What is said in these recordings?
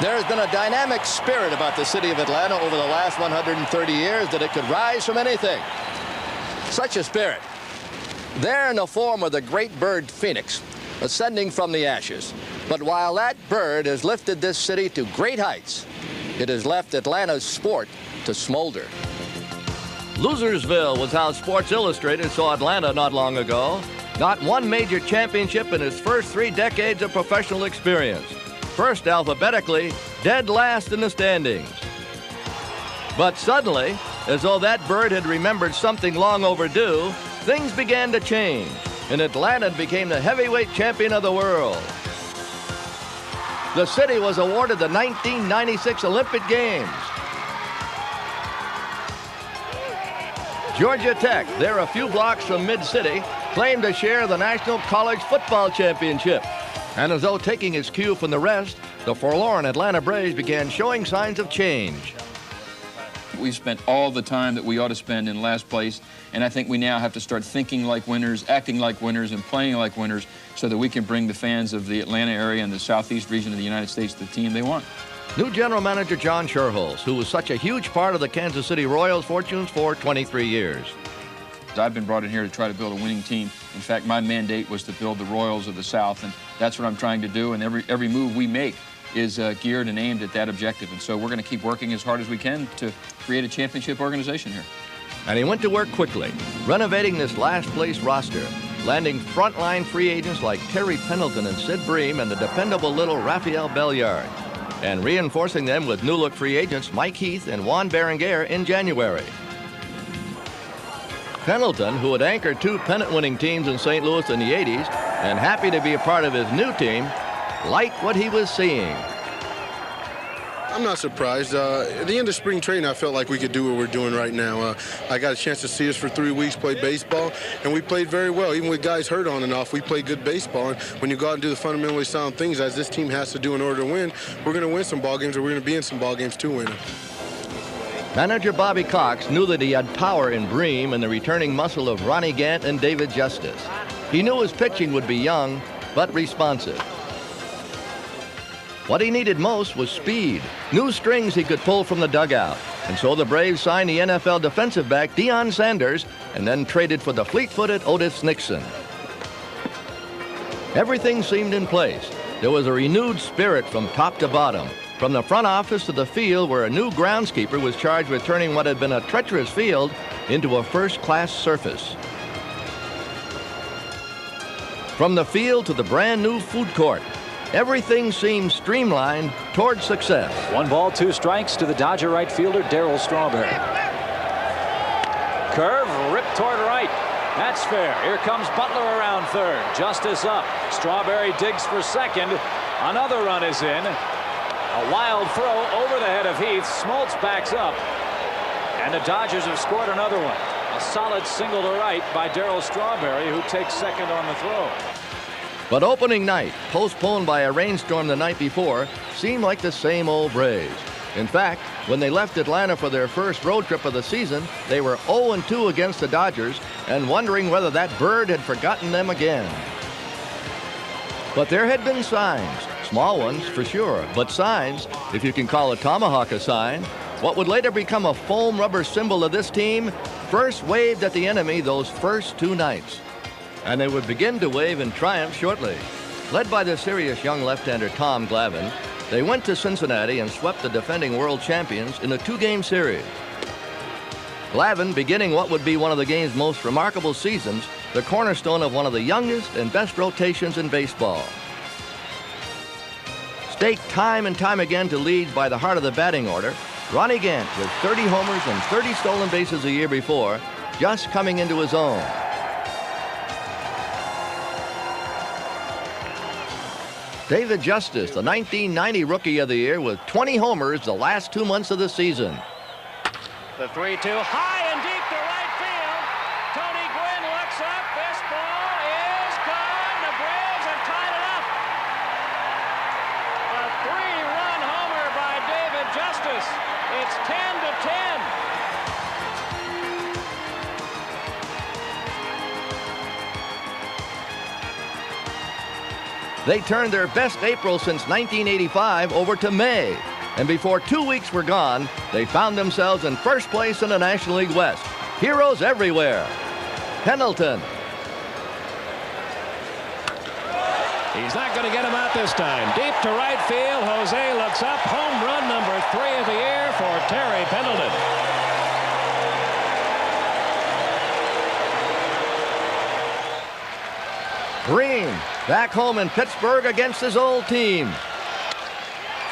There's been a dynamic spirit about the city of Atlanta over the last 130 years that it could rise from anything. Such a spirit. There in the form of the great bird Phoenix, ascending from the ashes. But while that bird has lifted this city to great heights, it has left Atlanta's sport to smolder. Losersville was how Sports Illustrated saw Atlanta not long ago. Got one major championship in its first 3 decades of professional experience. First alphabetically, dead last in the standings. But suddenly, as though that bird had remembered something long overdue, things began to change, and Atlanta became the heavyweight champion of the world. The city was awarded the 1996 Olympic Games. Georgia Tech, there a few blocks from Mid-City, claimed to share the National College Football Championship. And as though taking its cue from the rest, the forlorn Atlanta Braves began showing signs of change. We've spent all the time that we ought to spend in last place, and I think we now have to start thinking like winners, acting like winners, and playing like winners so that we can bring the fans of the Atlanta area and the southeast region of the United States the team they want. New general manager John Schuerholz, who was such a huge part of the Kansas City Royals' fortunes for 23 years. I've been brought in here to try to build a winning team. In fact, my mandate was to build the Royals of the South, and that's what I'm trying to do, and every move we make is geared and aimed at that objective. And so we're going to keep working as hard as we can to create a championship organization here. And he went to work quickly, renovating this last-place roster, landing frontline free agents like Terry Pendleton and Sid Bream and the dependable little Rafael Belliard, and reinforcing them with new-look free agents Mike Heath and Juan Berenguer in January. Pendleton, who had anchored 2 pennant-winning teams in St. Louis in the 80s and happy to be a part of his new team, liked what he was seeing. I'm not surprised. At the end of spring training, I felt like we could do what we're doing right now. I got a chance to see us for 3 weeks play baseball, and we played very well. Even with guys hurt on and off, we played good baseball. And when you go out and do the fundamentally sound things, as this team has to do in order to win, we're going to win some ball games, or we're going to be in some ball games to win them. Manager Bobby Cox knew that he had power in Bream and the returning muscle of Ronnie Gant and David Justice. He knew his pitching would be young, but responsive. What he needed most was speed, new strings he could pull from the dugout. And so the Braves signed the NFL defensive back Deion Sanders and then traded for the fleet-footed Otis Nixon. Everything seemed in place. There was a renewed spirit from top to bottom, from the front office to the field, where a new groundskeeper was charged with turning what had been a treacherous field into a first-class surface. From the field to the brand-new food court, everything seemed streamlined toward success. 1 ball, 2 strikes to the Dodger right fielder, Darryl Strawberry. Curve ripped toward right. That's fair. Here comes Butler around third. Justice up. Strawberry digs for second. Another run is in. A wild throw over the head of Heath. Smoltz backs up. And the Dodgers have scored another one. A solid single to right by Darryl Strawberry, who takes second on the throw. But opening night, postponed by a rainstorm the night before, seemed like the same old Braves. In fact, when they left Atlanta for their first road trip of the season, they were 0-2 against the Dodgers and wondering whether that bird had forgotten them again. But there had been signs, small ones for sure, but signs, if you can call a tomahawk a sign. What would later become a foam rubber symbol of this team first waved at the enemy those first 2 nights. And they would begin to wave in triumph shortly. Led by the serious young left-hander Tom Glavine, they went to Cincinnati and swept the defending world champions in a 2-game series. Glavine beginning what would be one of the game's most remarkable seasons, the cornerstone of one of the youngest and best rotations in baseball. Staked time and time again to leads by the heart of the batting order, Ronnie Gant, with 30 homers and 30 stolen bases a year before, just coming into his own. David Justice, the 1990 Rookie of the Year, with 20 homers the last 2 months of the season. The 3-2 high and deep to right field. Tony Gwynn looks up. This ball is gone. The Braves have tied it up. A 3-run homer by David Justice. It's 10-10. They turned their best April since 1985 over to May. And before 2 weeks were gone, they found themselves in first place in the National League West. Heroes everywhere. Pendleton. He's not going to get him out this time. Deep to right field. Jose looks up. Home run number 3 of the year for Terry Pendleton. Green back home in Pittsburgh against his old team.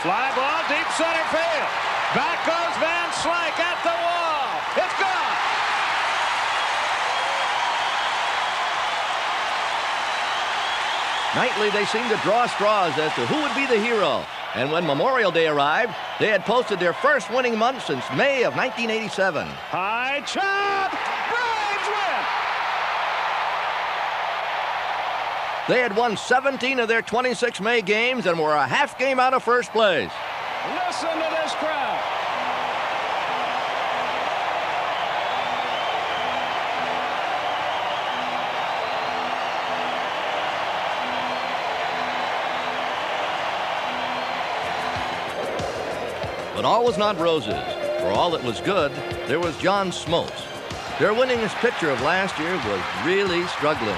Fly ball deep center field. Back goes Van Slyke at the wall. It's gone. Nightly, they seemed to draw straws as to who would be the hero. And when Memorial Day arrived, they had posted their first winning month since May of 1987. High chop. Braves win. They had won 17 of their 26 May games and were a half game out of first place. Listen to this crowd. But all was not roses. For all that was good, there was John Smoltz. Their winningest pitcher of last year was really struggling.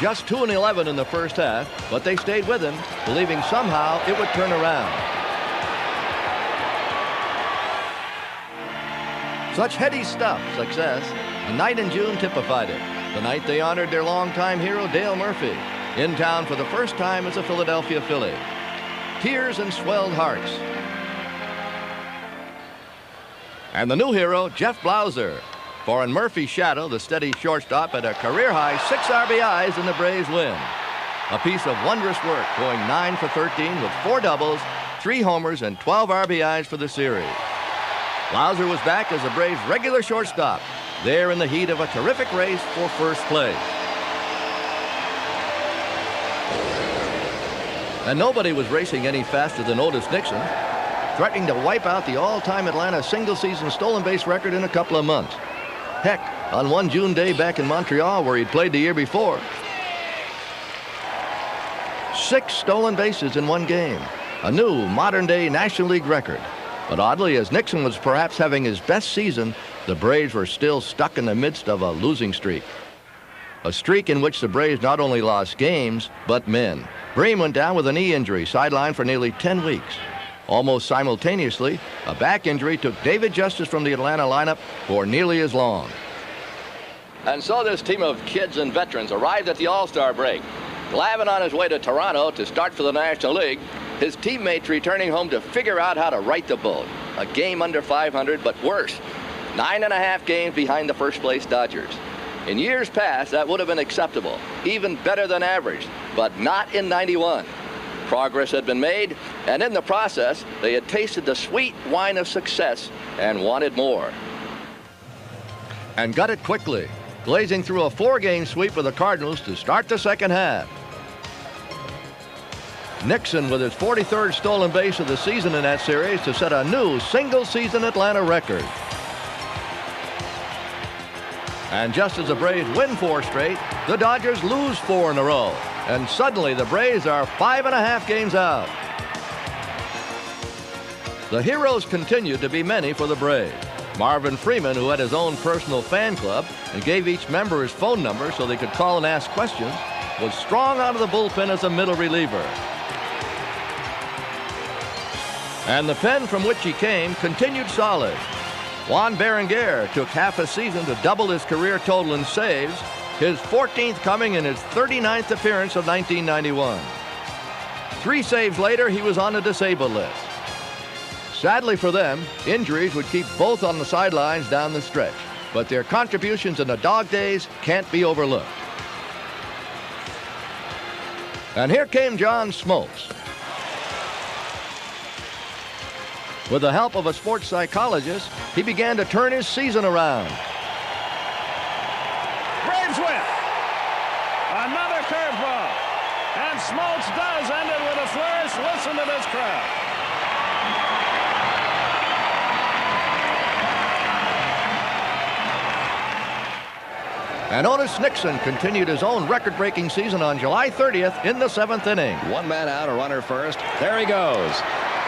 Just 2-11 in the first half, but they stayed with him, believing somehow it would turn around. Such heady stuff, success, a night in June typified it. The night they honored their longtime hero, Dale Murphy, in town for the first time as a Philadelphia Philly. Tears and swelled hearts. And the new hero, Jeff Blauser. For in Murphy's shadow, the steady shortstop had a career-high 6 RBIs in the Braves win. A piece of wondrous work, going 9 for 13 with 4 doubles, 3 homers, and 12 RBIs for the series. Blauser was back as the Braves' regular shortstop, there in the heat of a terrific race for first place. And nobody was racing any faster than Otis Nixon, threatening to wipe out the all-time Atlanta single-season stolen base record in a couple of months. Heck, on one June day back in Montreal where he'd played the year before, 6 stolen bases in one game, a new modern-day National League record. But oddly, as Nixon was perhaps having his best season, the Braves were still stuck in the midst of a losing streak. A streak in which the Braves not only lost games, but men. Bream went down with a knee injury, sidelined for nearly 10 weeks. Almost simultaneously, a back injury took David Justice from the Atlanta lineup for nearly as long. And so this team of kids and veterans arrived at the All-Star break. Glavine on his way to Toronto to start for the National League. His teammates returning home to figure out how to right the boat. A game under 500, but worse. 9.5 games behind the first-place Dodgers. In years past, that would have been acceptable, even better than average, but not in '91. Progress had been made, and in the process, they had tasted the sweet wine of success and wanted more. And got it quickly, blazing through a 4-game sweep with the Cardinals to start the second half. Nixon with his 43rd stolen base of the season in that series to set a new single-season Atlanta record. And just as the Braves win 4 straight, the Dodgers lose 4 in a row. And suddenly the Braves are 5.5 games out. The heroes continued to be many for the Braves. Marvin Freeman, who had his own personal fan club and gave each member his phone number so they could call and ask questions, was strong out of the bullpen as a middle reliever. And the pen from which he came continued solid. Juan Berenguer took half a season to double his career total in saves, his 14th coming in his 39th appearance of 1991. 3 saves later, he was on the disabled list. Sadly for them, injuries would keep both on the sidelines down the stretch, but their contributions in the dog days can't be overlooked. And here came John Smoltz. With the help of a sports psychologist, he began to turn his season around. Braves win. Another curveball. And Smoltz does end it with a flourish. Listen to this crowd. And Otis Nixon continued his own record-breaking season on July 30th in the 7th inning. One man out, a runner first. There he goes.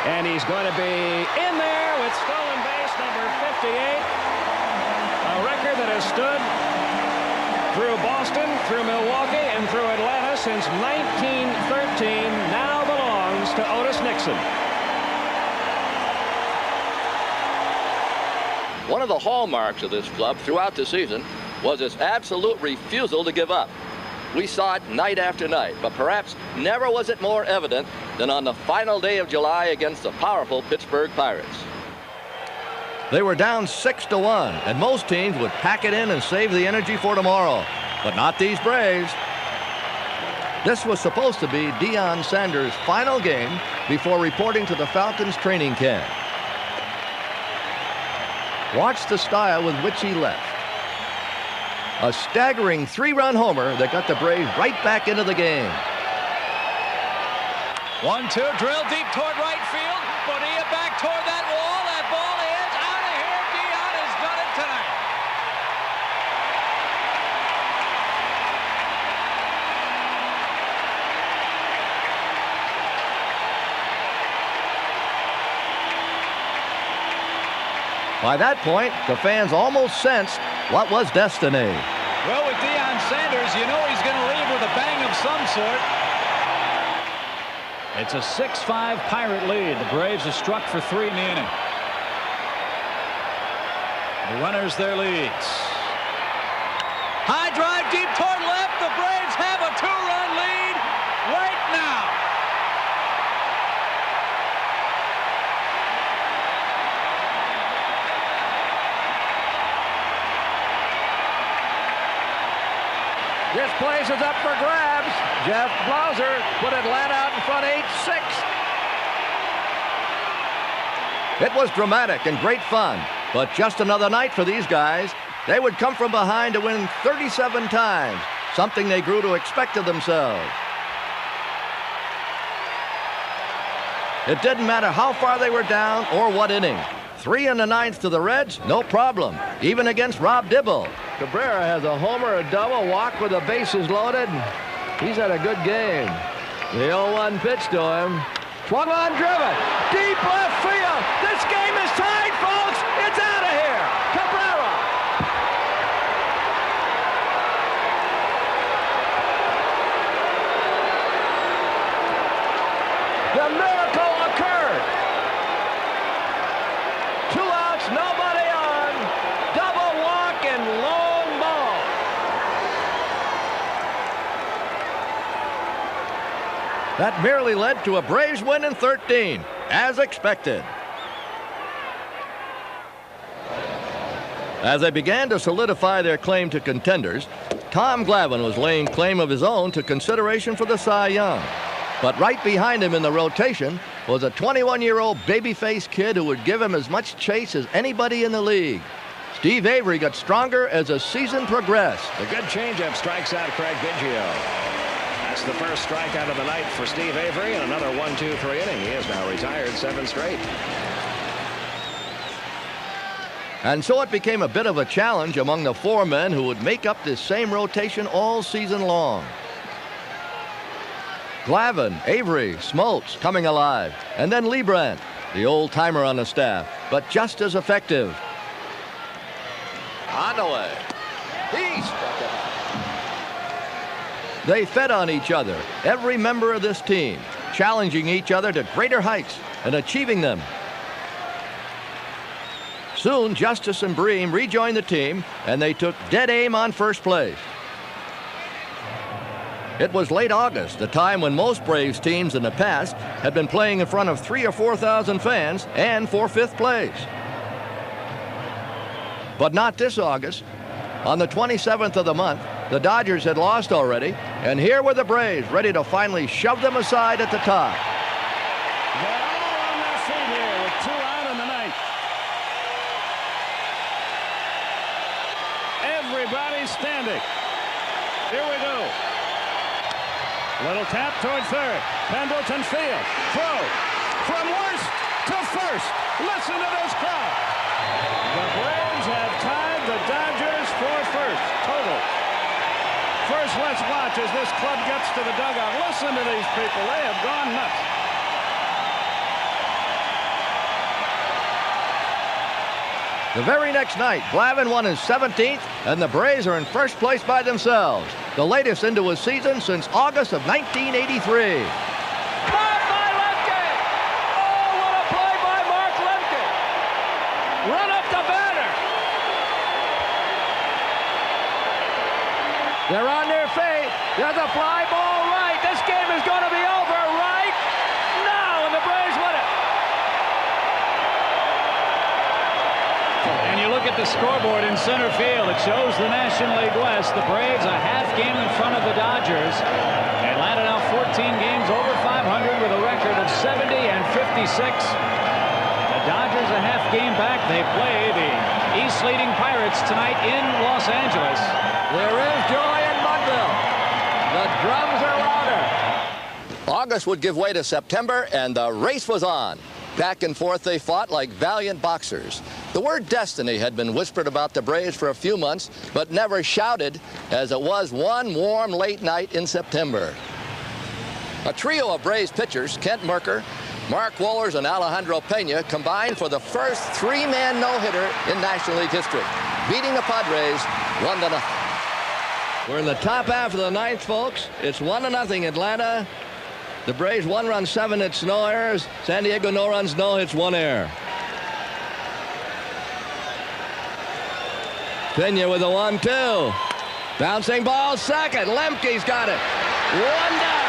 And he's going to be in there with stolen base number 58. A record that has stood through Boston, through Milwaukee, and through Atlanta since 1913 now belongs to Otis Nixon. One of the hallmarks of this club throughout the season was its absolute refusal to give up. We saw it night after night, but perhaps never was it more evident than on the final day of July against the powerful Pittsburgh Pirates. They were down 6-1, and most teams would pack it in and save the energy for tomorrow, but not these Braves. This was supposed to be Deion Sanders' final game before reporting to the Falcons training camp. Watch the style with which he left. A staggering 3-run homer that got the Braves right back into the game. 1-2, drill deep toward right field. Bonilla back toward that wall. That ball is out of here. Deion has done it tonight. By that point, the fans almost sensed what was destiny. Well, with Deion Sanders, you know he's going to leave with a bang of some sort. It's a 6-5 Pirate lead. The Braves are struck for 3 in the inning. The runners their leads. High drive deep toward left. The Braves have a 2-run lead right now. This place is up for grabs. Jeff Blauser put Atlanta out in front 8-6. It was dramatic and great fun, but just another night for these guys. They would come from behind to win 37 times, something they grew to expect of themselves. It didn't matter how far they were down or what inning. 3 in the 9th to the Reds, no problem, even against Rob Dibble. Cabrera has a homer, a double, walk with the bases loaded. He's had a good game. The 0-1 pitch to him. Swung on, driven. Deep left field. This game is tied, folks. It's out of here. Cabrera. The miracle occurred. 2 outs, nobody on. Double walk and long ball. That merely led to a Braves win in 13, as expected. As they began to solidify their claim to contenders, Tom Glavine was laying claim of his own to consideration for the Cy Young. But right behind him in the rotation was a 21-year-old babyface kid who would give him as much chase as anybody in the league. Steve Avery got stronger as the season progressed. The good changeup strikes out Craig Biggio. That's the first strikeout of the night for Steve Avery, and another 1-2-3 inning. He is now retired 7 straight. And so it became a bit of a challenge among the 4 men who would make up this same rotation all season long. Glavine, Avery, Smoltz coming alive, and then Leibrandt, the old-timer on the staff, but just as effective. On the way. He struck it out. They fed on each other, every member of this team, challenging each other to greater heights and achieving them. Soon, Justice and Bream rejoined the team, and they took dead aim on first place. It was late August, the time when most Braves teams in the past had been playing in front of 3,000 or 4,000 fans and for 5th place. But not this August. On the 27th of the month, the Dodgers had lost already, and here were the Braves ready to finally shove them aside at the top. They're all on their feet here with 2 out in the 9th. Everybody's standing. Here we go. Little tap toward third. Pendleton field. Throw from worst to first. Listen to this crowd. The Braves have tied the Dodgers for first. Total First, let's watch as this club gets to the dugout. Listen to these people. They have gone nuts. The very next night, Glavine won his 17th, and the Braves are in first place by themselves, the latest into a season since August of 1983. Caught by Lemke! Oh, what a play by Mark Lemke! Run up the batter! They're on their feet. There's a fly ball right. This game is going to be over right now, and the Braves win it. And you look at the scoreboard in center field. It shows the National League West. The Braves a half game in front of the Dodgers. Atlanta now 14 games over 500 with a record of 70 and 56. The Dodgers a half game back. They play the East leading Pirates tonight in Los Angeles. There is joy in Mudville. The drums are louder. August would give way to September, and the race was on. Back and forth they fought like valiant boxers. The word destiny had been whispered about the Braves for a few months, but never shouted as it was one warm late night in September. A trio of Braves pitchers, Kent Mercker, Mark Wohlers, and Alejandro Pena, combined for the first three-man no-hitter in National League history, beating the Padres 1-0. We're in the top half of the ninth, folks. It's 1-0 Atlanta. The Braves 1 run, 7 hits, no errors. San Diego no runs, no hits, 1 error. Pena with a 1-2. Bouncing ball second. Lemke's got it. 1 down.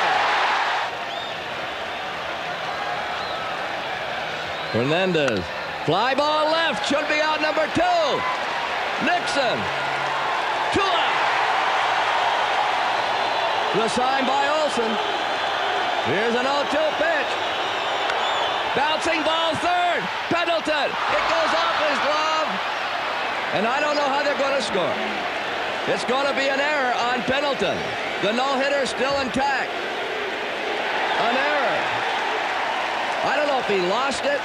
Hernandez. Fly ball left. Should be out number 2. Nixon. 2 out. The sign by Olson. Here's an 0-2 pitch. Bouncing ball third. Pendleton. It goes off his glove. And I don't know how they're going to score. It's going to be an error on Pendleton. The no-hitter still intact. An error. I don't know if he lost it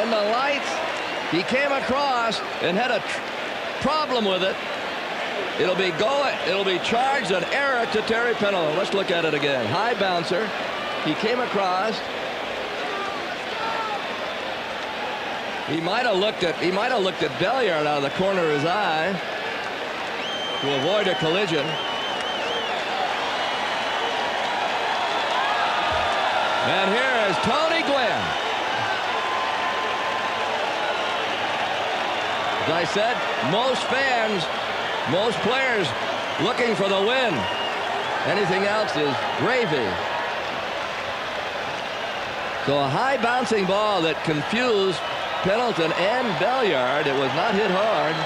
in the lights. He came across and had a problem with it. It'll be charged an error to Terry Pendleton. Let's look at it again. High bouncer. He came across. He might have looked at Belliard out of the corner of his eye to avoid a collision. And here is Tony Gwynn. As I said, most fans, most players looking for the win. Anything else is gravy. So a high bouncing ball that confused Pendleton and Belliard. It was not hit hard.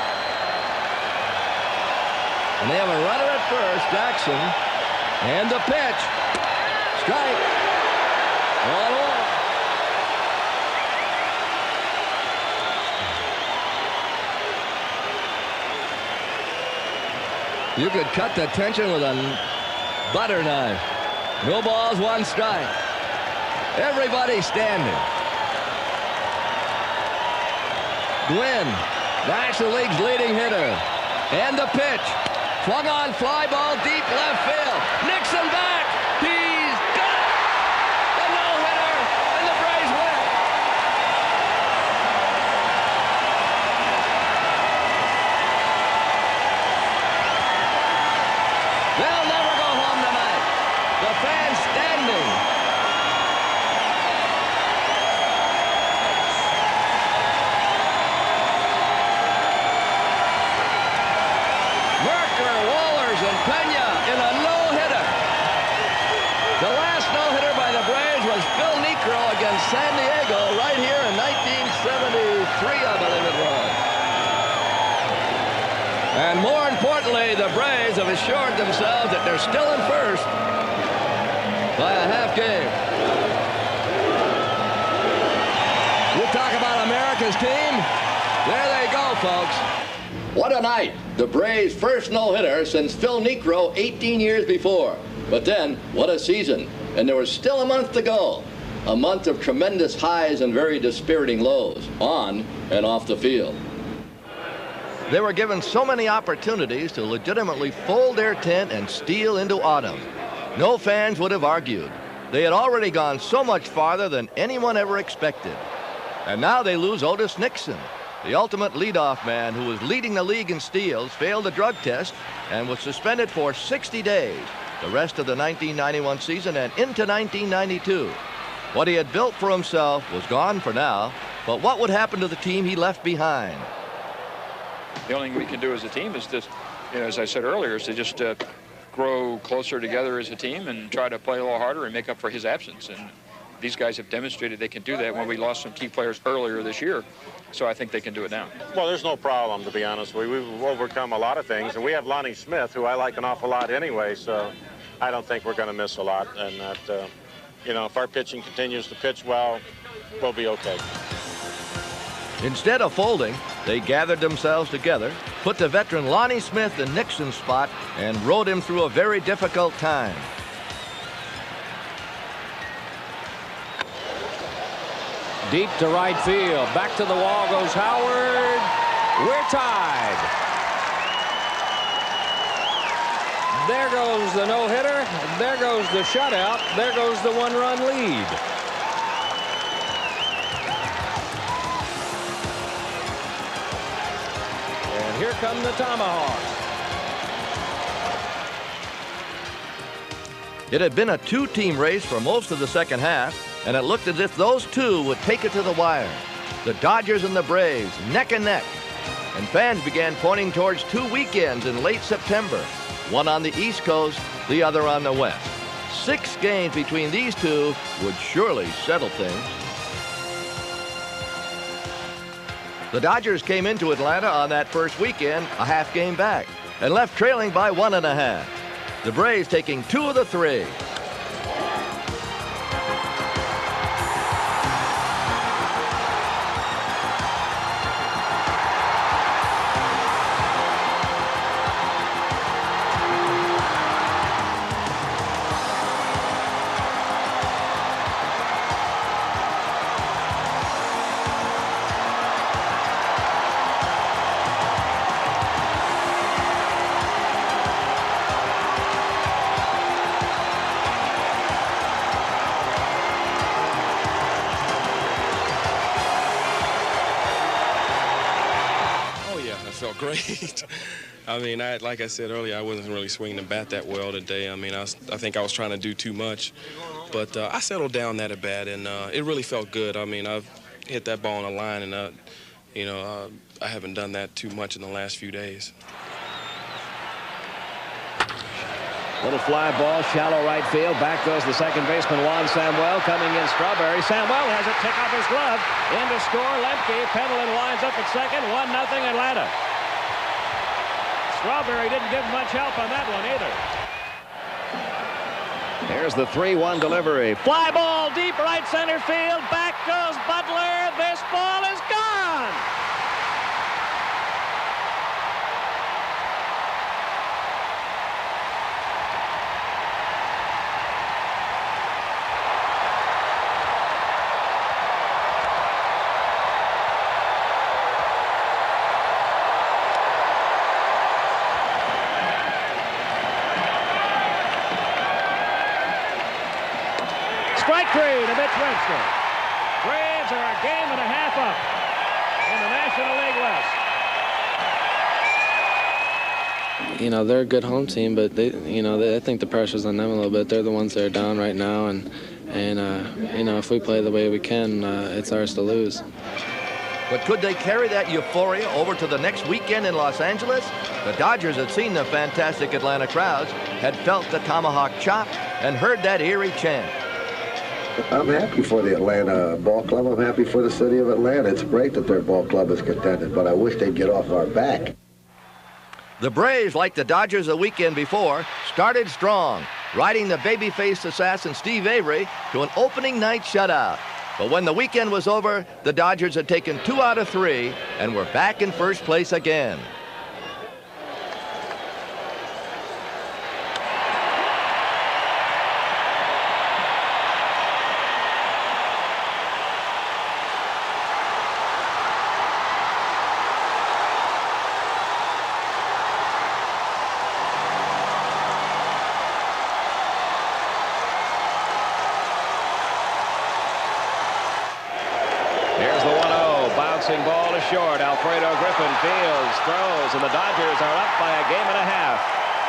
And they have a runner at first, Jackson. And the pitch. Strike. 1-1. You could cut the tension with a butter knife. No balls, 1 strike. Everybody standing. Gwynn, National League's leading hitter. And the pitch. Swung on, fly ball deep left field. Nixon back. He's got it. The no-hitter, and the Braves win. They'll never go home tonight. The fans standing. Mercker, Wohlers, and Pena in a no-hitter. The last no-hitter by the Braves was Phil Niekro against San Diego right here in 1973, I believe it was. And more importantly, the Braves have assured themselves that they're still in first by a half game. You talk about America's team. There they go, folks. What a night. The Braves' first no-hitter since Phil Niekro 18 years before. But then, what a season. And there was still a month to go. A month of tremendous highs and very dispiriting lows, on and off the field. They were given so many opportunities to legitimately fold their tent and steal into autumn. No fans would have argued. They had already gone so much farther than anyone ever expected. And now they lose Otis Nixon. The ultimate leadoff man who was leading the league in steals failed the drug test and was suspended for 60 days, the rest of the 1991 season and into 1992. What he had built for himself was gone for now, but what would happen to the team he left behind? The only thing we can do as a team is just, as I said earlier, is to just grow closer together as a team and try to play a little harder and make up for his absence. And these guys have demonstrated they can do that when we lost some key players earlier this year. So I think they can do it now. Well, there's no problem, to be honest with you. We've overcome a lot of things, and we have Lonnie Smith, who I like an awful lot anyway, so I don't think we're going to miss a lot. And that, if our pitching continues to pitch well, we'll be okay. Instead of folding, they gathered themselves together, put the veteran Lonnie Smith in Nixon's spot, and rode him through a very difficult time. Deep to right field. Back to the wall goes Howard. We're tied. There goes the no-hitter. There goes the shutout. There goes the one-run lead. And here come the Tomahawks. It had been a two-team race for most of the second half, and it looked as if those two would take it to the wire. The Dodgers and the Braves, neck and neck. And fans began pointing towards two weekends in late September, one on the East Coast, the other on the West. 6 games between these two would surely settle things. The Dodgers came into Atlanta on that first weekend a half game back and left trailing by 1.5. The Braves taking 2 of the 3. Great. I mean, like I said earlier, I wasn't really swinging the bat that well today. I mean, I think I was trying to do too much. But I settled down that at bat, and it really felt good. I mean, I've hit that ball on the line, and, I haven't done that too much in the last few days. Little fly ball, shallow right field. Back goes the second baseman, Juan Samuel. Coming in, Strawberry. Samuel has it, pick off his glove. In to score, Lemke. Pendleton lines up at second. 1-0 Atlanta. Strawberry didn't give much help on that one either. Here's the 3-1 delivery. Fly ball, deep right center field. Back goes Butler. This ball is gone. Strike 3 to Mitch Winston. Braves are a game and a half up in the National League West. They're a good home team, but I think the pressure's on them a little bit. They're the ones that are down right now, and if we play the way we can, it's ours to lose. But could they carry that euphoria over to the next weekend in Los Angeles? The Dodgers had seen the fantastic Atlanta crowds, had felt the tomahawk chop, and heard that eerie chant. I'm happy for the Atlanta ball club. I'm happy for the city of Atlanta. It's great that their ball club is contended, but I wish they'd get off our back. The Braves, like the Dodgers a weekend before, started strong, riding the baby-faced assassin Steve Avery to an opening night shutout. But when the weekend was over, the Dodgers had taken 2 out of 3 and were back in first place again. short. Alfredo Griffin fields, throws, and the Dodgers are up by a game and a half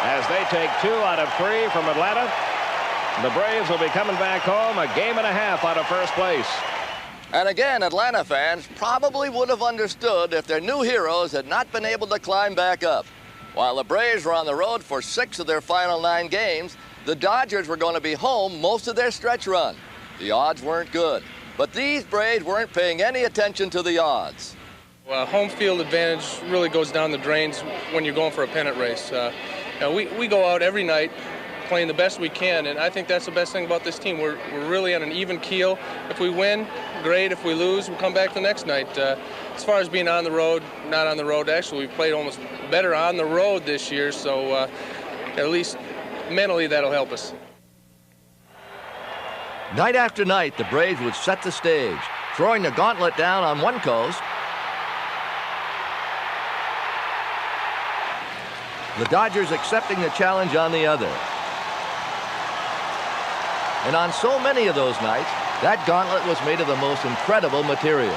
as they take 2 out of 3 from Atlanta. The Braves will be coming back home a game and a half out of first place. And again, Atlanta fans probably would have understood if their new heroes had not been able to climb back up. While the Braves were on the road for 6 of their final 9 games, the Dodgers were going to be home most of their stretch run. The odds weren't good, but these Braves weren't paying any attention to the odds. Well, home field advantage really goes down the drains when you're going for a pennant race. We go out every night playing the best we can, and I think that's the best thing about this team. We're really on an even keel. If we win, great. If we lose, we'll come back the next night. As far as being on the road, not on the road, actually, we've played almost better on the road this year, so at least mentally that'll help us. Night after night, the Braves would set the stage, throwing the gauntlet down on one coast. The Dodgers accepting the challenge on the other. And on so many of those nights, that gauntlet was made of the most incredible material.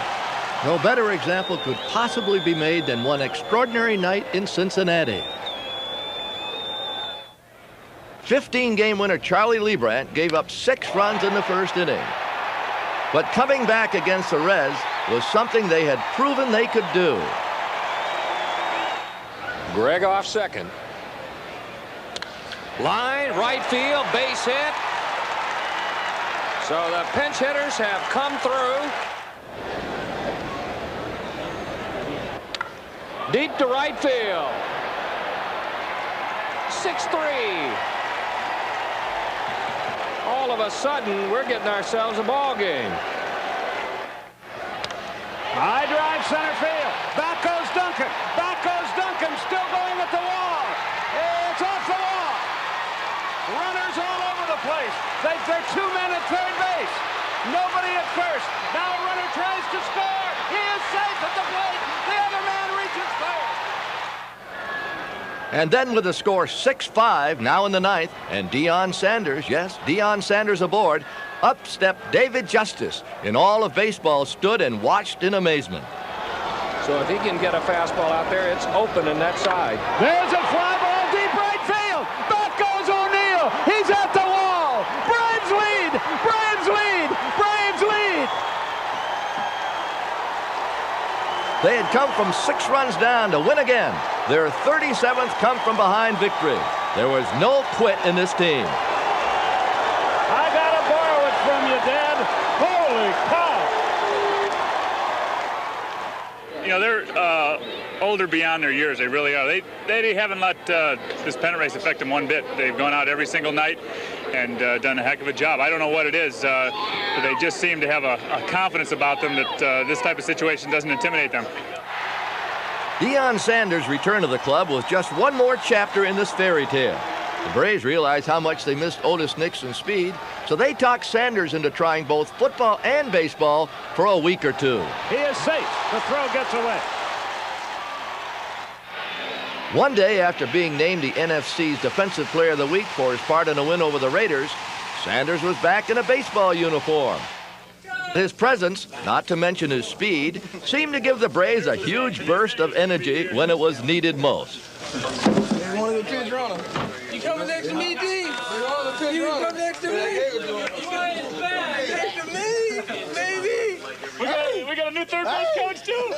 No better example could possibly be made than one extraordinary night in Cincinnati. 15-game winner Charlie Leibrandt gave up 6 runs in the first inning. But coming back against the Reds was something they had proven they could do. Greg off second. Line, right field, base hit. So the pinch hitters have come through. Deep to right field. 6-3. All of a sudden, we're getting ourselves a ball game. High drive center field. Back goes Duncan. Back goes Duncan. Still going at the wall. It's off the wall. Runners all over the place. They're 2 men at third base. Nobody at first. Now a runner tries to score. He is safe at the plate. The other man reaches third. And then with the score 6-5 now in the 9th, and Deion Sanders, yes, Deion Sanders aboard, up stepped David Justice. In all of baseball stood and watched in amazement. So if he can get a fastball out there, it's open in that side. There's a fly ball deep right field. Back goes O'Neill. He's at the wall. Braves lead. Braves lead. Braves lead. They had come from 6 runs down to win again. Their 37th come from behind victory. There was no quit in this team. I gotta borrow it from you, Dad. Holy cow. You know, they're older beyond their years. They really are. They haven't let this pennant race affect them one bit. They've gone out every single night and done a heck of a job. I don't know what it is, but they just seem to have a confidence about them that this type of situation doesn't intimidate them. Deion Sanders' return to the club was just one more chapter in this fairy tale. The Braves realized how much they missed Otis Nixon's speed, so they talked Sanders into trying both football and baseball for a week or 2. He is safe. The throw gets away. One day after being named the NFC's Defensive Player of the Week for his part in a win over the Raiders, Sanders was back in a baseball uniform. His presence, not to mention his speed, seemed to give the Braves a huge burst of energy when it was needed most. One of the kids running. You coming next to me, D? You come next to me? Next to me, baby. We got a new third base coach, too.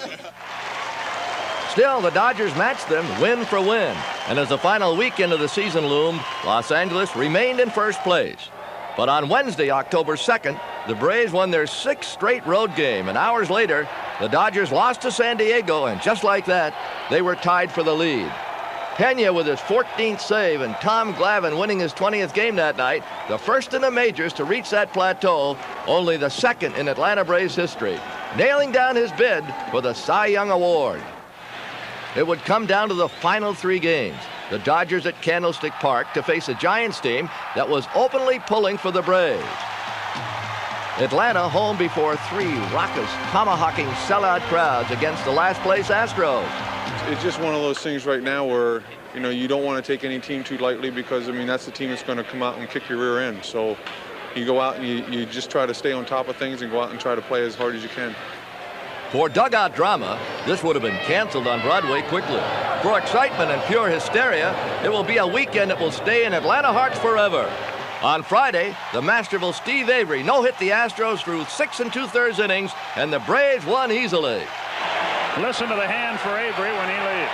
Still, the Dodgers matched them win for win. And as the final weekend of the season loomed, Los Angeles remained in first place. But on Wednesday, October 2nd, the Braves won their 6th straight road game, and hours later, the Dodgers lost to San Diego, and just like that, they were tied for the lead. Pena with his 14th save and Tom Glavine winning his 20th game that night, the first in the majors to reach that plateau, only the second in Atlanta Braves history, nailing down his bid for the Cy Young Award. It would come down to the final 3 games. The Dodgers at Candlestick Park to face a Giants team that was openly pulling for the Braves. Atlanta home before 3 raucous, tomahawking sellout crowds against the last-place Astros. It's just one of those things right now where, you know, you don't want to take any team too lightly because, I mean, that's the team that's going to come out and kick your rear end. So you go out and you just try to stay on top of things and go out and try to play as hard as you can. For dugout drama, this would have been canceled on Broadway quickly. For excitement and pure hysteria, it will be a weekend that will stay in Atlanta hearts forever. On Friday, the masterful Steve Avery no-hit the Astros through 6 2/3 innings, and the Braves won easily. Listen to the hand for Avery when he leaves.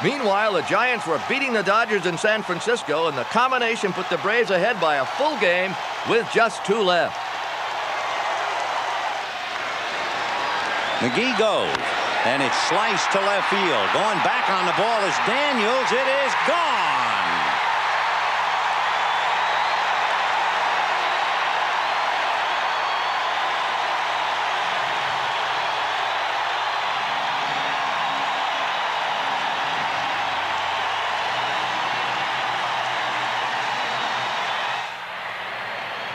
Meanwhile, the Giants were beating the Dodgers in San Francisco, and the combination put the Braves ahead by a full game with just 2 left. McGee goes, and it's sliced to left field. Going back on the ball is Daniels. It is gone.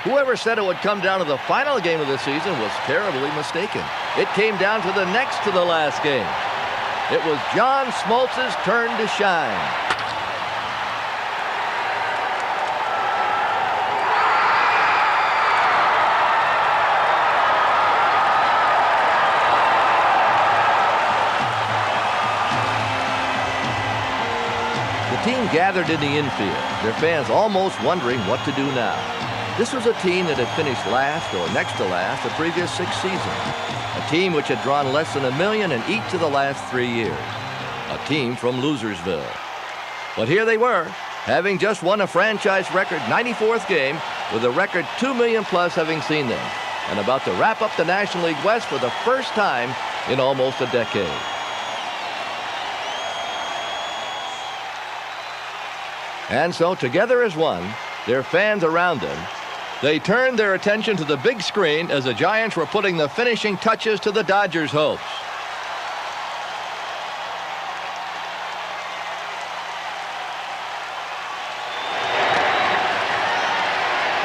Whoever said it would come down to the final game of the season was terribly mistaken. It came down to the next to the last game. It was John Smoltz's turn to shine. The team gathered in the infield, their fans almost wondering what to do now. This was a team that had finished last or next to last the previous 6 seasons. A team which had drawn less than $1 million in each of the last 3 years. A team from Losersville. But here they were, having just won a franchise record 94th game with a record $2 million plus having seen them, and about to wrap up the National League West for the first time in almost a decade. And so, together as one, their fans around them, they turned their attention to the big screen as the Giants were putting the finishing touches to the Dodgers' hopes.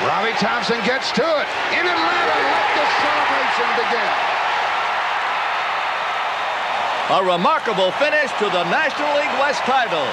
Robbie Thompson gets to it. In Atlanta, let the celebration begin. A remarkable finish to the National League West title.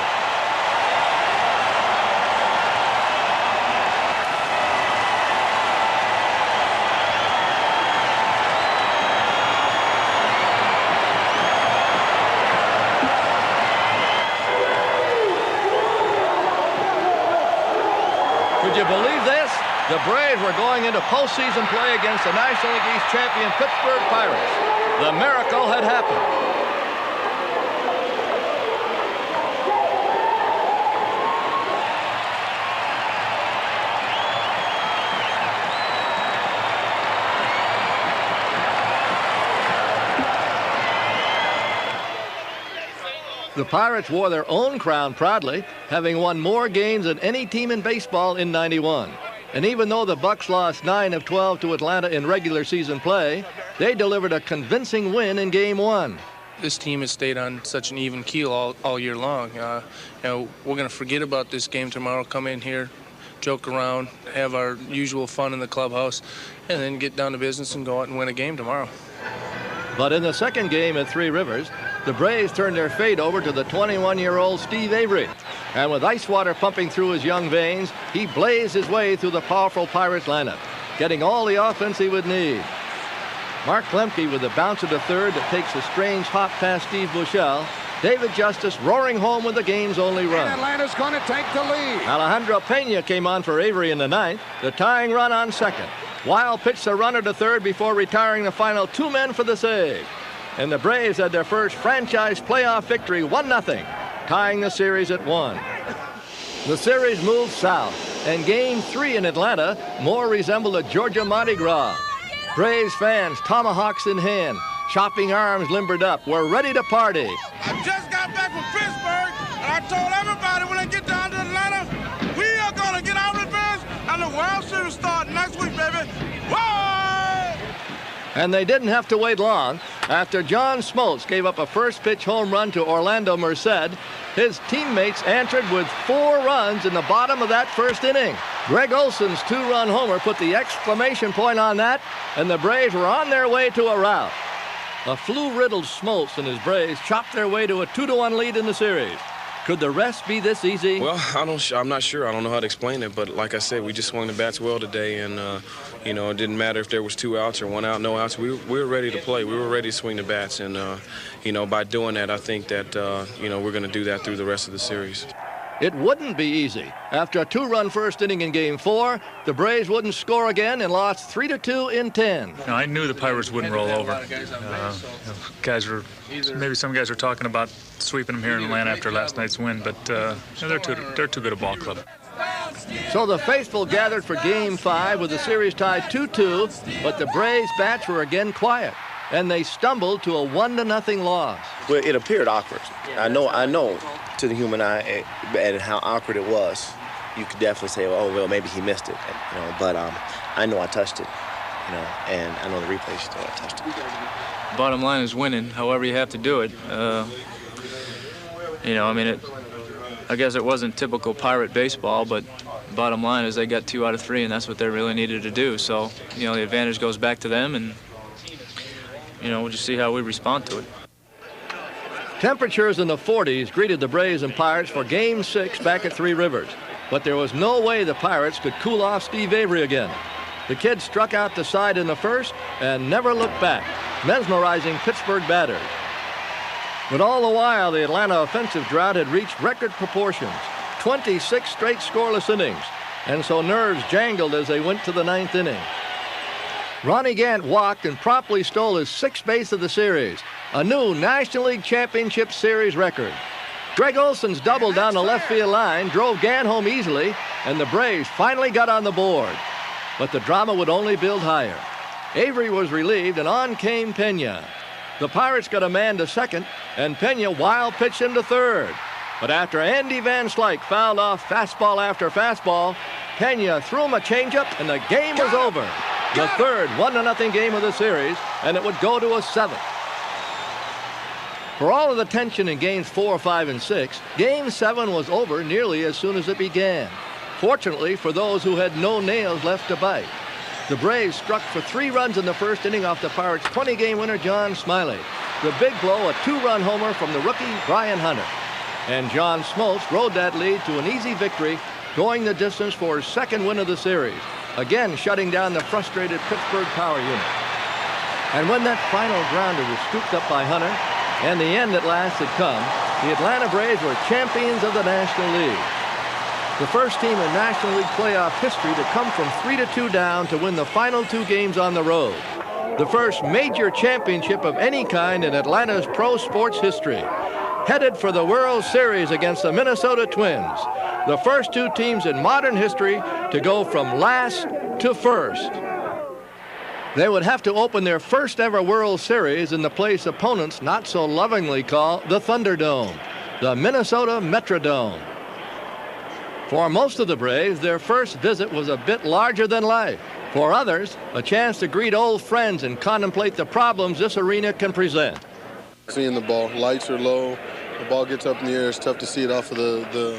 Could you believe this? The Braves were going into postseason play against the National League East champion Pittsburgh Pirates. The miracle had happened. The Pirates wore their own crown proudly, having won more games than any team in baseball in '91. And even though the Bucks lost 9 of 12 to Atlanta in regular season play, they delivered a convincing win in Game 1. This team has stayed on such an even keel all year long. We're going to forget about this game tomorrow, come in here, joke around, have our usual fun in the clubhouse, and then get down to business and go out and win a game tomorrow. But in the second game at Three Rivers, the Braves turned their fate over to the 21-year-old Steve Avery. And with ice water pumping through his young veins, he blazed his way through the powerful Pirates lineup, getting all the offense he would need. Mark Lemke with the bounce of the third that takes a strange hop past Steve Buechele. David Justice roaring home with the game's only run. And Atlanta's going to take the lead. Alejandro Pena came on for Avery in the ninth, the tying run on second. Weil pitched a runner to third before retiring the final 2 men for the save. And the Braves had their first franchise playoff victory, 1-0, tying the series at 1. The series moved south, and Game 3 in Atlanta more resembled a Georgia Mardi Gras. Braves fans, tomahawks in hand, chopping arms limbered up, were ready to party. I just got back from Pittsburgh, and I told everybody when I get down to Atlanta, we are going to get our revenge, and the World Series start next week, baby. Whoa! And they didn't have to wait long. After John Smoltz gave up a first-pitch home run to Orlando Merced, his teammates answered with 4 runs in the bottom of that first inning. Greg Olson's 2-run homer put the exclamation point on that, and the Braves were on their way to a rout. A flu-riddled Smoltz and his Braves chopped their way to a 2-1 lead in the series. Could the rest be this easy? Well, I'm not sure. I don't know how to explain it, but like I said, we just swung the bats well today, and you know, it didn't matter if there was 2 outs or 1 out, no outs. We were ready to play. We were ready to swing the bats, and you know, by doing that, I think that you know, we're going to do that through the rest of the series. It wouldn't be easy. After a 2-run first inning in Game 4, the Braves wouldn't score again and lost 3-2 in 10. No, I knew the Pirates wouldn't roll over. Maybe some guys were talking about sweeping them here in Atlanta after last night's win, but they're too good a ball club. So the faithful gathered for Game 5 with the series tied 2-2, but the Braves' bats were again quiet, and they stumbled to a 1-0 loss. Well, it appeared awkward. I know to the human eye and how awkward it was. You could definitely say, oh, well, maybe he missed it, you know, but I know I touched it, you know, and I know the replay showed I touched it. Bottom line is winning, however you have to do it. You know, I mean, I guess it wasn't typical Pirate baseball, but bottom line is they got 2 out of 3, and that's what they really needed to do. So, you know, the advantage goes back to them, and, you know, we'll just see how we respond to it. Temperatures in the 40s greeted the Braves and Pirates for Game 6 back at Three Rivers. But there was no way the Pirates could cool off Steve Avery again. The kid struck out the side in the first and never looked back, mesmerizing Pittsburgh batters. But all the while, the Atlanta offensive drought had reached record proportions, 26 straight scoreless innings, and so nerves jangled as they went to the 9th inning. Ronnie Gant walked and promptly stole his 6th base of the series, a new National League Championship Series record. Greg Olson's double down the left field line drove Gant home easily, and the Braves finally got on the board. But the drama would only build higher. Avery was relieved, and on came Pena. The Pirates got a man to second, and Pena wild pitched him to third. But after Andy Van Slyke fouled off fastball after fastball, Pena threw him a changeup, and the game was over. The third 1-0 game of the series, and it would go to a 7th. For all of the tension in Games 4, 5, and 6, Game 7 was over nearly as soon as it began. Fortunately for those who had no nails left to bite. The Braves struck for 3 runs in the first inning off the Pirates' 20-game winner, John Smiley. The big blow, a 2-run homer from the rookie, Brian Hunter. And John Smoltz rode that lead to an easy victory, going the distance for his 2nd win of the series, again shutting down the frustrated Pittsburgh power unit. And when that final grounder was scooped up by Hunter, and the end at last had come, the Atlanta Braves were champions of the National League. The first team in National League playoff history to come from 3-2 down to win the final 2 games on the road. The first major championship of any kind in Atlanta's pro sports history. Headed for the World Series against the Minnesota Twins. The first 2 teams in modern history to go from last to first. They would have to open their first ever World Series in the place opponents not so lovingly call the Thunderdome, the Minnesota Metrodome. For most of the Braves, their first visit was a bit larger than life. For others, a chance to greet old friends and contemplate the problems this arena can present. Seeing the ball, lights are low, the ball gets up in the air, it's tough to see it off of the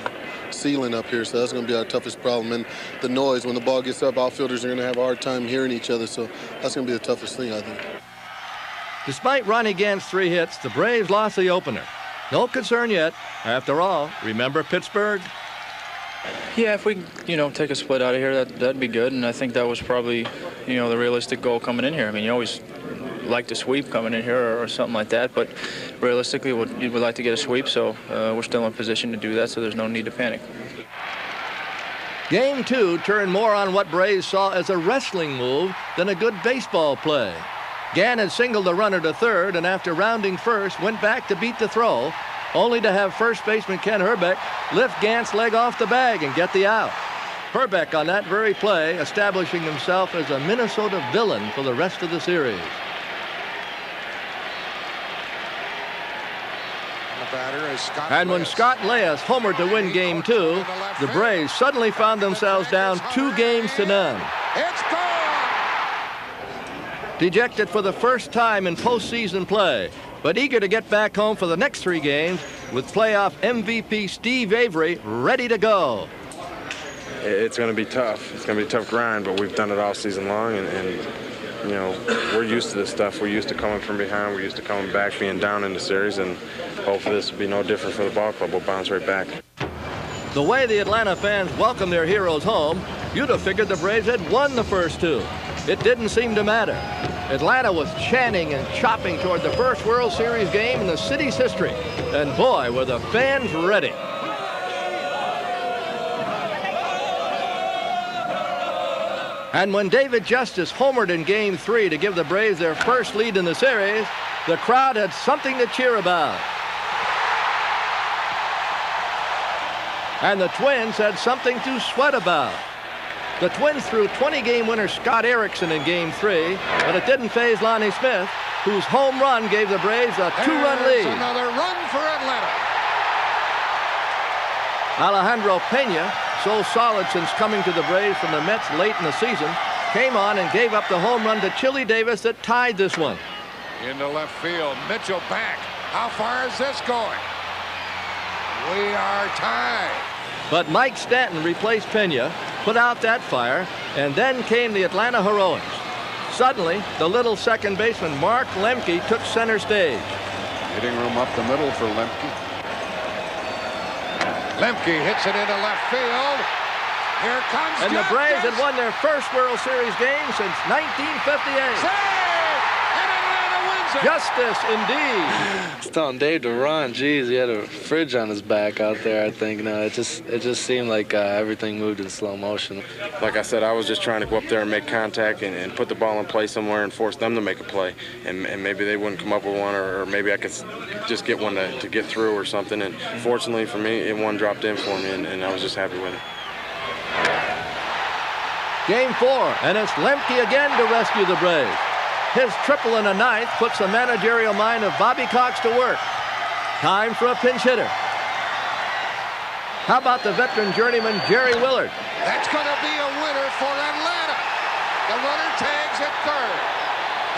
ceiling up here, so that's going to be our toughest problem. And the noise, when the ball gets up, outfielders are going to have a hard time hearing each other, so that's going to be the toughest thing, I think. Despite Ronnie Gant's 3 hits, the Braves lost the opener. No concern yet. After all, remember Pittsburgh? Yeah, if we, take a split out of here, that'd be good, and I think that was probably, the realistic goal coming in here. I mean, you always like to sweep coming in here or something like that, but realistically, you would like to get a sweep, so we're still in position to do that, so there's no need to panic. Game 2 turned more on what Braves saw as a wrestling move than a good baseball play. Gant had singled the runner to third, and after rounding first, went back to beat the throw, only to have first baseman Ken Hrbek lift Gant's leg off the bag and get the out. Hrbek on that very play establishing himself as a Minnesota villain for the rest of the series. And when Scott Leas homered to win Game 2, the Braves suddenly found themselves down 2 games to none. It's gone! Dejected for the first time in postseason play, but eager to get back home for the next 3 games with playoff MVP Steve Avery ready to go. It's going to be tough. It's going to be a tough grind, but we've done it all season long, and you know, we're used to this stuff. We're used to coming from behind. We're used to coming back, being down in the series, and hopefully this will be no different for the ball club. We'll bounce right back. The way the Atlanta fans welcome their heroes home, you'd have figured the Braves had won the first two. It didn't seem to matter. Atlanta was chanting and chopping toward the first World Series game in the city's history. And boy, were the fans ready. And when David Justice homered in Game 3 to give the Braves their first lead in the series, the crowd had something to cheer about. And the Twins had something to sweat about. The Twins threw 20-game winner Scott Erickson in Game 3, but it didn't faze Lonnie Smith, whose home run gave the Braves a 2-run lead. Another run for Atlanta. Alejandro Pena, so solid since coming to the Braves from the Mets late in the season, came on and gave up the home run to Chili Davis that tied this one. Into left field, Mitchell back. How far is this going? We are tied. But Mike Stanton replaced Pena, put out that fire, and then came the Atlanta heroics. Suddenly, the little second baseman Mark Lemke took center stage. Hitting room up the middle for Lemke. Lemke hits it into left field. Here comes And the Braves had won their first World Series game since 1958. Justice, indeed. It's telling Dave to run. Geez, he had a fridge on his back out there, I think. No, it just seemed like everything moved in slow motion. Like I said, I was just trying to go up there and make contact and put the ball in play somewhere and force them to make a play. And maybe they wouldn't come up with one, or maybe I could just get one to get through or something. And fortunately for me, one dropped in for me, and I was just happy with it. Game 4, and it's Lemke again to rescue the Braves. His triple in the ninth puts the managerial mind of Bobby Cox to work. Time for a pinch hitter. How about the veteran journeyman Jerry Willard? That's going to be a winner for Atlanta. The runner tags at third.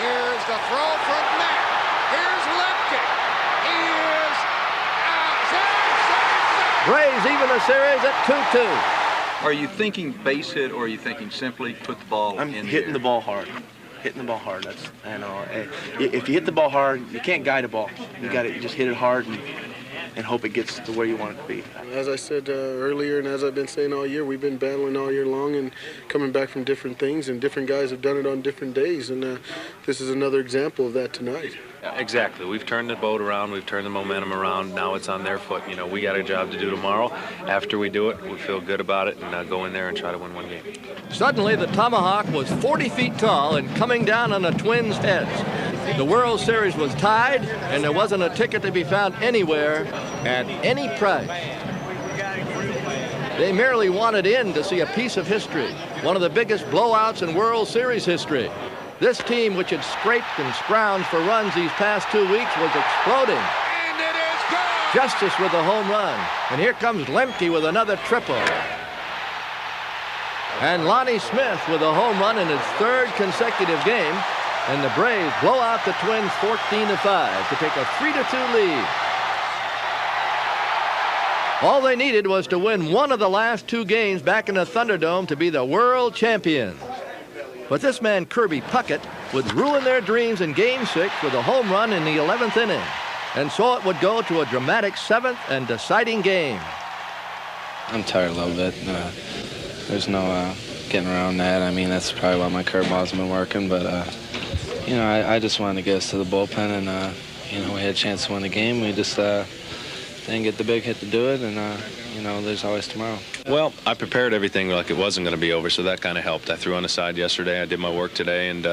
Here's the throw from Matt. Here's Lemke. He is out. Braves even the series at 2-2. Are you thinking base hit, or are you thinking simply put the ball in the air? I'm hitting the ball hard. Hitting the ball hard. That's, you know, if you hit the ball hard, you can't guide a ball. You got to just hit it hard and hope it gets to where you want it to be. As I said earlier, and as I've been saying all year, we've been battling all year long and coming back from different things, and different guys have done it on different days, and this is another example of that tonight. Exactly. We've turned the boat around. We've turned the momentum around. Now it's on their foot. You know, we got a job to do tomorrow. After we do it, we feel good about it and go in there and try to win one game. Suddenly, the tomahawk was 40 feet tall and coming down on the Twins' heads. The World Series was tied, and there wasn't a ticket to be found anywhere at any price. They merely wanted in to see a piece of history, one of the biggest blowouts in World Series history. This team, which had scraped and scrounged for runs these past 2 weeks, was exploding. And it is gone. Justice with a home run. And here comes Lemke with another triple. And Lonnie Smith with a home run in his third consecutive game. And the Braves blow out the Twins 14-5 to take a 3-2 lead. All they needed was to win one of the last 2 games back in the Thunderdome to be the world champions. But this man, Kirby Puckett, would ruin their dreams in Game 6 with a home run in the 11th inning. And so it would go to a dramatic 7th and deciding game. I'm tired a little bit. There's no getting around that. I mean, that's probably why my curveballs have been working. But, you know, I just wanted to get us to the bullpen, and, you know, we had a chance to win the game. We just didn't get the big hit to do it, and, you know, there's always tomorrow. Well, I prepared everything like it wasn't going to be over, so that kind of helped. I threw on the side yesterday. I did my work today, and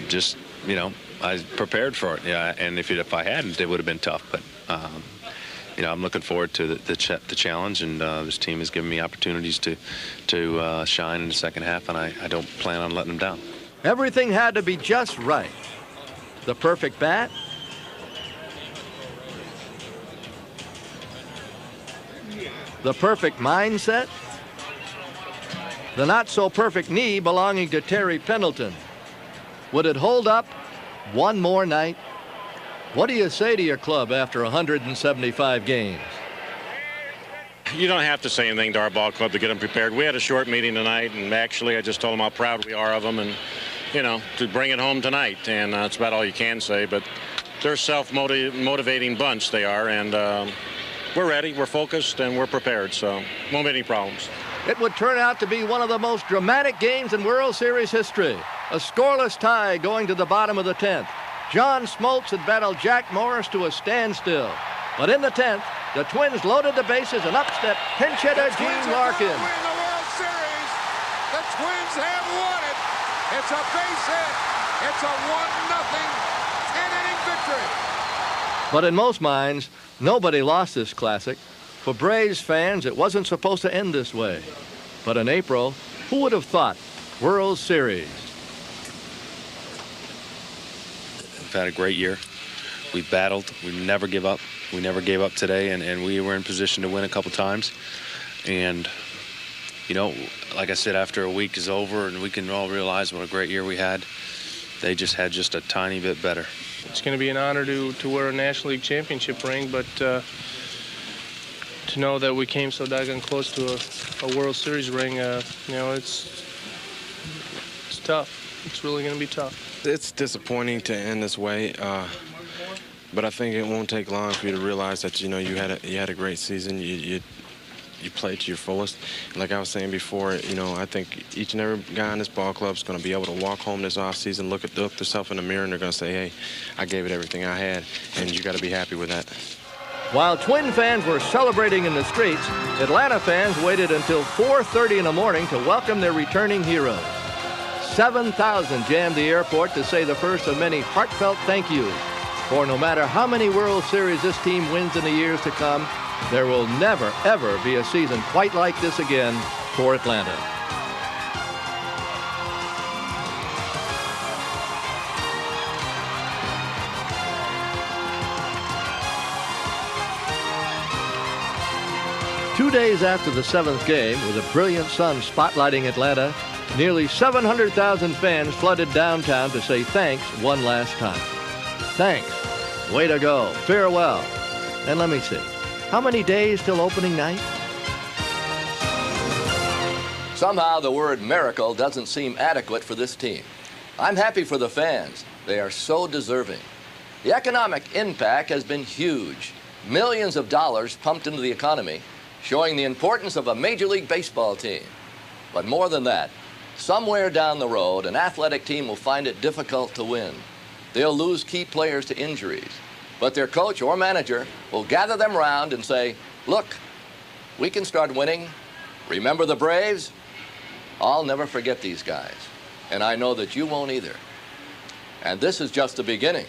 just, you know, I was for it. Yeah, and if I hadn't, it would have been tough. But, you know, I'm looking forward to the challenge, and this team has given me opportunities to shine in the second half, and I don't plan on letting them down. Everything had to be just right. The perfect bat, the perfect mindset, the not-so-perfect knee belonging to Terry Pendleton. Would it hold up one more night? What do you say to your club after 175 games? You don't have to say anything to our ball club to get them prepared. We had a short meeting tonight, and actually I just told them how proud we are of them, and to bring it home tonight, and that's about all you can say. But they're a self-motivating bunch, they are, and we're ready, we're focused, and we're prepared, so won't be any problems. It would turn out to be one of the most dramatic games in World Series history. A scoreless tie going to the bottom of the 10th. John Smoltz had battled Jack Morris to a standstill. But in the 10th, the Twins loaded the bases and up-stepped pinch hitter Gene Larkin. Win the World Series. The Twins have won it. It's a base hit. It's a 1-0 10-inning victory. But in most minds, nobody lost this classic. For Braves fans, it wasn't supposed to end this way. But in April, who would have thought World Series? We've had a great year. We've battled. We never give up. We never gave up today, and we were in position to win a couple times. And, like I said, after a week is over and we can all realize what a great year we had, they just had just a tiny bit better. It's going to be an honor to wear a National League championship ring, but to know that we came so daggone close to a World Series ring, it's tough. It's really going to be tough. It's disappointing to end this way, but I think it won't take long for you to realize that you had a great season. You played to your fullest. Like I was saying before, I think each and every guy in this ball club is going to be able to walk home this offseason, look themselves in the mirror, and they're going to say, hey, I gave it everything I had, and you got to be happy with that. While Twin fans were celebrating in the streets, Atlanta fans waited until 4:30 in the morning to welcome their returning heroes. 7,000 jammed the airport to say the first of many heartfelt thank yous. For no matter how many World Series this team wins in the years to come, there will never, ever be a season quite like this again for Atlanta. Two days after the 7th game, with a brilliant sun spotlighting Atlanta, nearly 700,000 fans flooded downtown to say thanks one last time. Thanks. Way to go. Farewell. And let me see. How many days till opening night? Somehow the word miracle doesn't seem adequate for this team. I'm happy for the fans. They are so deserving. The economic impact has been huge. Millions of dollars pumped into the economy, showing the importance of a Major League Baseball team. But more than that, somewhere down the road, an athletic team will find it difficult to win. They'll lose key players to injuries. But their coach or manager will gather them round and say, look, we can start winning. Remember the Braves? I'll never forget these guys. And I know that you won't either. And this is just the beginning.